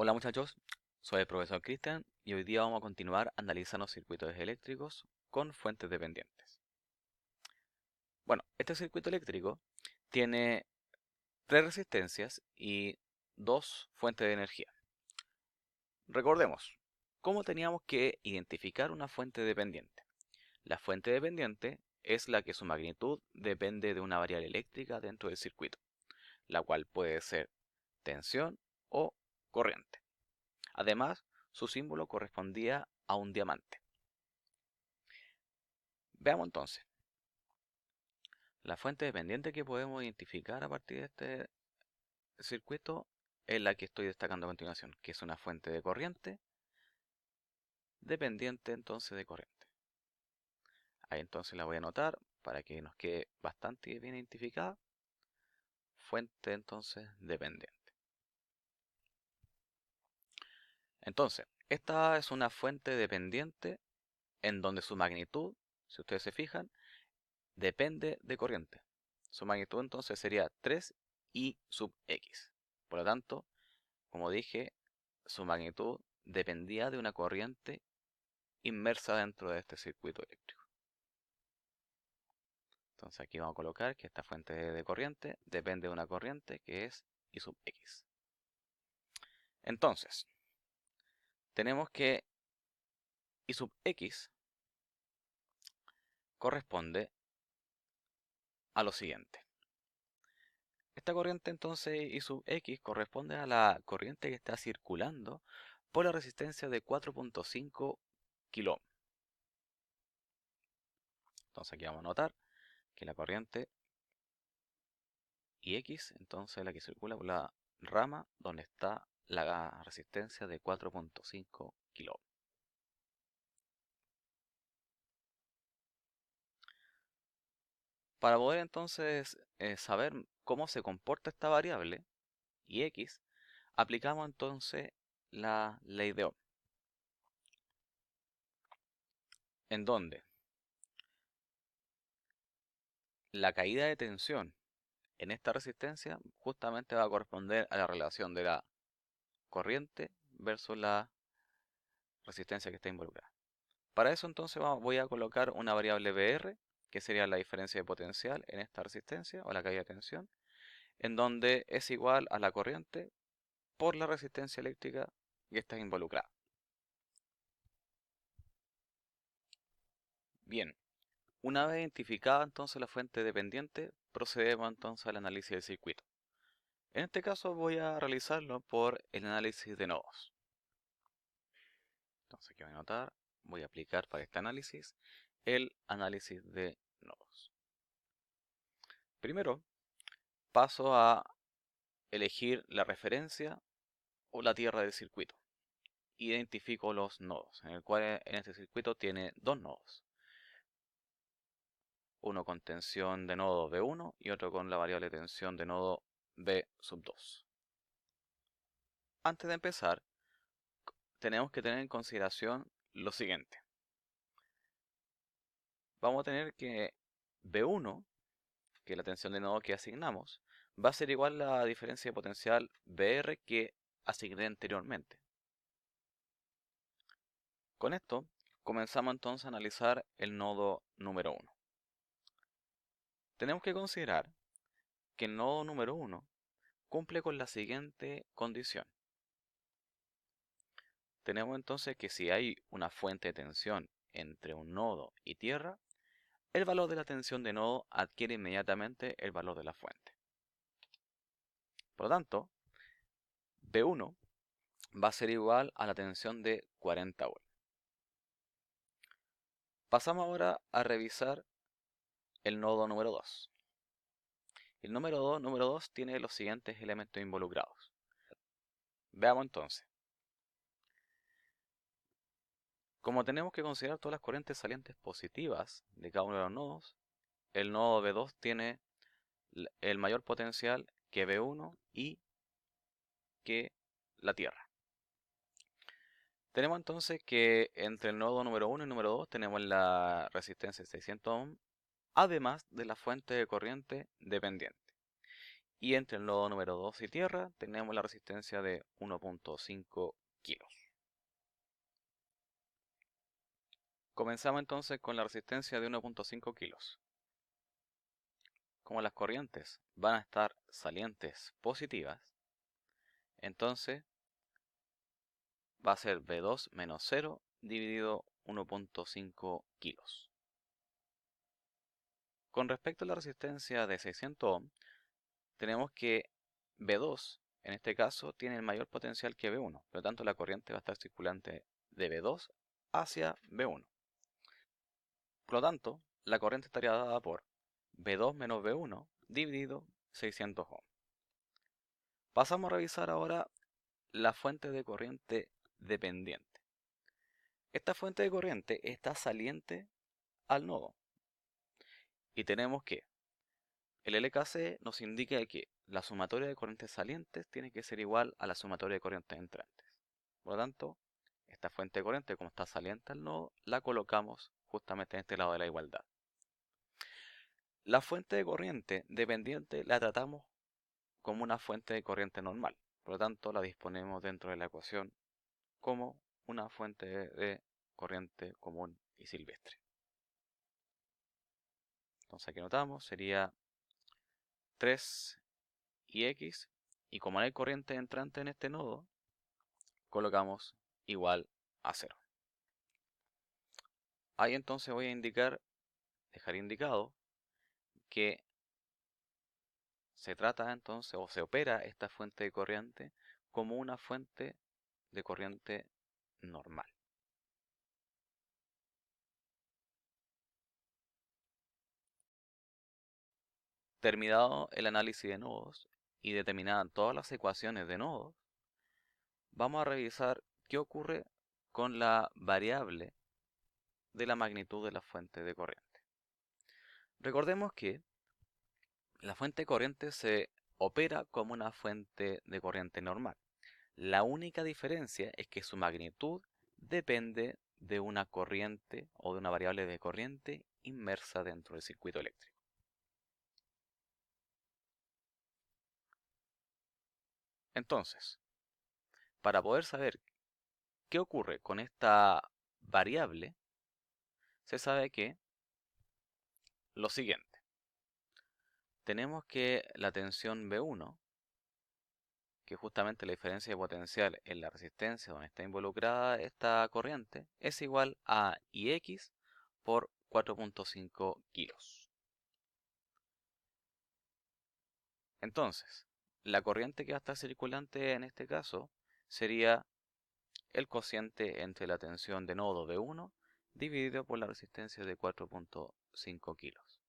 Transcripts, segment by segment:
Hola muchachos, soy el profesor Cristian y hoy día vamos a continuar analizando circuitos eléctricos con fuentes dependientes. Bueno, este circuito eléctrico tiene tres resistencias y dos fuentes de energía. Recordemos, ¿cómo teníamos que identificar una fuente dependiente? La fuente dependiente es la que su magnitud depende de una variable eléctrica dentro del circuito, la cual puede ser tensión o corriente. Además, su símbolo correspondía a un diamante. Veamos entonces, la fuente dependiente que podemos identificar a partir de este circuito es la que estoy destacando a continuación, que es una fuente de corriente dependiente entonces de corriente. Ahí entonces la voy a anotar para que nos quede bastante bien identificada. Fuente entonces dependiente. Entonces, esta es una fuente dependiente en donde su magnitud, si ustedes se fijan, depende de corriente. Su magnitud entonces sería 3I sub X. Por lo tanto, como dije, su magnitud dependía de una corriente inmersa dentro de este circuito eléctrico. Entonces aquí vamos a colocar que esta fuente de corriente depende de una corriente que es I sub X. Entonces, tenemos que I sub X corresponde a lo siguiente. Esta corriente entonces I sub X corresponde a la corriente que está circulando por la resistencia de 4.5 kilo. Entonces aquí vamos a notar que la corriente Ix, entonces la que circula por la rama donde está la resistencia de 4.5 kilo. Para poder entonces saber cómo se comporta esta variable, Ix, aplicamos entonces la ley de Ohm, en donde la caída de tensión en esta resistencia justamente va a corresponder a la relación de la corriente versus la resistencia que está involucrada. Para eso entonces voy a colocar una variable Br, que sería la diferencia de potencial en esta resistencia o la caída de tensión, en donde es igual a la corriente por la resistencia eléctrica que está involucrada. Bien, una vez identificada entonces la fuente dependiente, procedemos entonces al análisis del circuito. En este caso voy a realizarlo por el análisis de nodos. Entonces aquí voy a anotar, voy a aplicar para este análisis el análisis de nodos. Primero, paso a elegir la referencia o la tierra del circuito. Identifico los nodos, en el cual en este circuito tiene dos nodos. Uno con tensión de nodo B1 y otro con la variable tensión de nodo B sub 2. Antes de empezar, tenemos que tener en consideración lo siguiente. Vamos a tener que B1, que es la tensión de nodo que asignamos, va a ser igual a la diferencia de potencial BR que asigné anteriormente. Con esto, comenzamos entonces a analizar el nodo número 1. Tenemos que considerar que el nodo número 1 cumple con la siguiente condición. Tenemos entonces que si hay una fuente de tensión entre un nodo y tierra, el valor de la tensión de nodo adquiere inmediatamente el valor de la fuente. Por lo tanto, B1 va a ser igual a la tensión de 40 volts. Pasamos ahora a revisar el nodo número 2. El número 2 tiene los siguientes elementos involucrados. Veamos entonces. Como tenemos que considerar todas las corrientes salientes positivas de cada uno de los nodos, el nodo B2 tiene el mayor potencial que B1 y que la Tierra. Tenemos entonces que entre el nodo número 1 y el número 2 tenemos la resistencia de 600 ohm, además de la fuente de corriente dependiente. Y entre el nodo número 2 y tierra tenemos la resistencia de 1.5 kilos. Comenzamos entonces con la resistencia de 1.5 kilos. Como las corrientes van a estar salientes positivas, entonces va a ser V2 menos 0 dividido 1.5 kilos. Con respecto a la resistencia de 600 ohm, tenemos que V2, en este caso, tiene el mayor potencial que V1. Por lo tanto, la corriente va a estar circulante de V2 hacia V1. Por lo tanto, la corriente estaría dada por V2 menos V1 dividido 600 ohm. Pasamos a revisar ahora la fuente de corriente dependiente. Esta fuente de corriente está saliente al nodo. Y tenemos que el LKC nos indica que la sumatoria de corrientes salientes tiene que ser igual a la sumatoria de corrientes entrantes. Por lo tanto, esta fuente de corriente, como está saliente al nodo, la colocamos justamente en este lado de la igualdad. La fuente de corriente dependiente la tratamos como una fuente de corriente normal. Por lo tanto, la disponemos dentro de la ecuación como una fuente de corriente común y silvestre. Entonces aquí notamos, sería 3ix, y como no hay corriente entrante en este nodo, colocamos igual a 0. Ahí entonces voy a dejar indicado que se trata entonces, o se opera esta fuente de corriente como una fuente de corriente normal. Terminado el análisis de nodos y determinadas todas las ecuaciones de nodos, vamos a revisar qué ocurre con la variable de la magnitud de la fuente de corriente. Recordemos que la fuente de corriente se opera como una fuente de corriente normal. La única diferencia es que su magnitud depende de una corriente o de una variable de corriente inmersa dentro del circuito eléctrico. Entonces, para poder saber qué ocurre con esta variable, se sabe que lo siguiente. Tenemos que la tensión V1, que justamente la diferencia de potencial en la resistencia donde está involucrada esta corriente, es igual a Ix por 4.5 kilos. Entonces, la corriente que va a estar circulante en este caso sería el cociente entre la tensión de nodo V1 dividido por la resistencia de 4.5 kilos.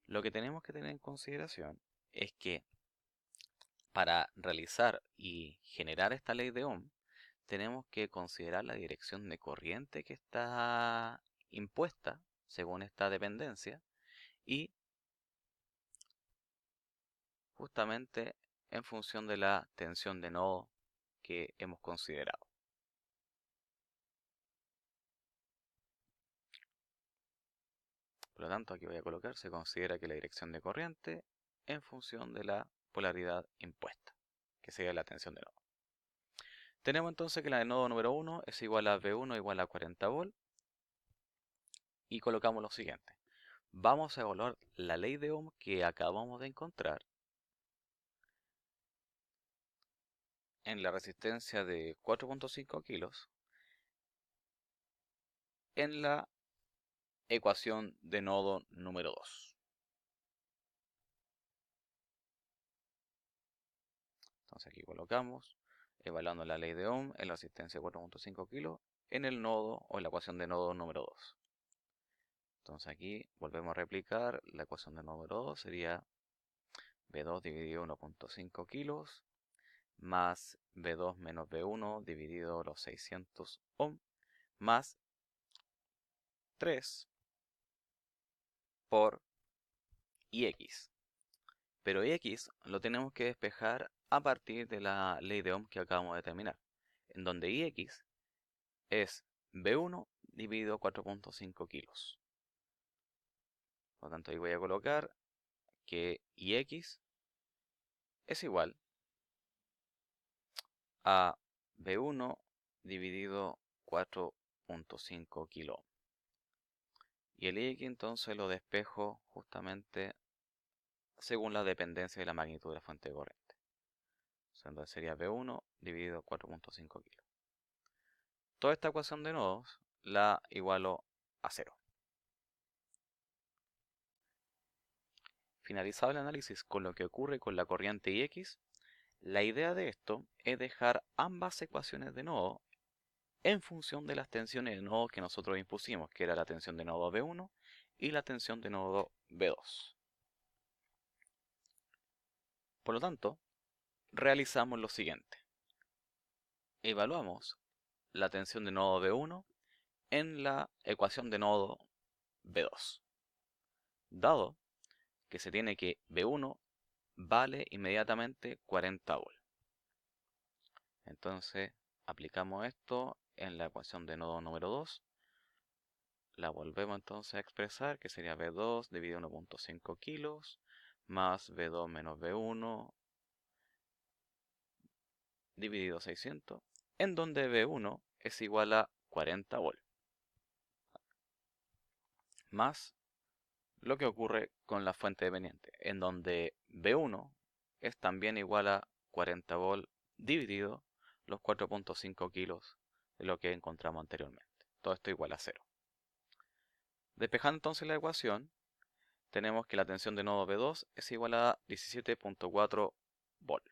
Lo que tenemos que tener en consideración es que para realizar y generar esta ley de Ohm, tenemos que considerar la dirección de corriente que está impuesta según esta dependencia y justamente en función de la tensión de nodo que hemos considerado. Por lo tanto, aquí voy a colocar, se considera que la dirección de corriente en función de la polaridad impuesta, que sería la tensión de nodo. Tenemos entonces que la de nodo número 1 es igual a V1 igual a 40 volt y colocamos lo siguiente. Vamos a evaluar la ley de Ohm que acabamos de encontrar en la resistencia de 4.5 kilos en la ecuación de nodo número 2. Entonces aquí colocamos, evaluando la ley de Ohm en la resistencia de 4.5 kilos en el nodo o en la ecuación de nodo número 2. Entonces aquí volvemos a replicar, la ecuación de nodo número 2 sería V2 dividido 1.5 kilos más V2 menos V1 dividido los 600 ohm más 3 por Ix. Pero Ix lo tenemos que despejar a partir de la ley de Ohm que acabamos de determinar, en donde Ix es V1 dividido 4.5 kilos. Por lo tanto, ahí voy a colocar que Ix es igual a V1 dividido 4.5 kilo. Y el X entonces lo despejo justamente según la dependencia de la magnitud de la fuente de corriente. Entonces sería V1 dividido 4.5 kilos. Toda esta ecuación de nodos la igualo a 0. Finalizado el análisis con lo que ocurre con la corriente Ix, la idea de esto es dejar ambas ecuaciones de nodo en función de las tensiones de nodo que nosotros impusimos, que era la tensión de nodo V1 y la tensión de nodo V2. Por lo tanto, realizamos lo siguiente. Evaluamos la tensión de nodo V1 en la ecuación de nodo V2. Dado que se tiene que V1 vale inmediatamente 40 volt. Entonces aplicamos esto en la ecuación de nodo número 2. La volvemos entonces a expresar, que sería V2 dividido 1.5 kilos más V2 menos V1 dividido 600, en donde V1 es igual a 40 volt. Más lo que ocurre con la fuente dependiente, en donde V1 es también igual a 40 volt dividido los 4.5 kilos de lo que encontramos anteriormente. Todo esto igual a 0. Despejando entonces la ecuación, tenemos que la tensión de nodo V2 es igual a 17.4 volt.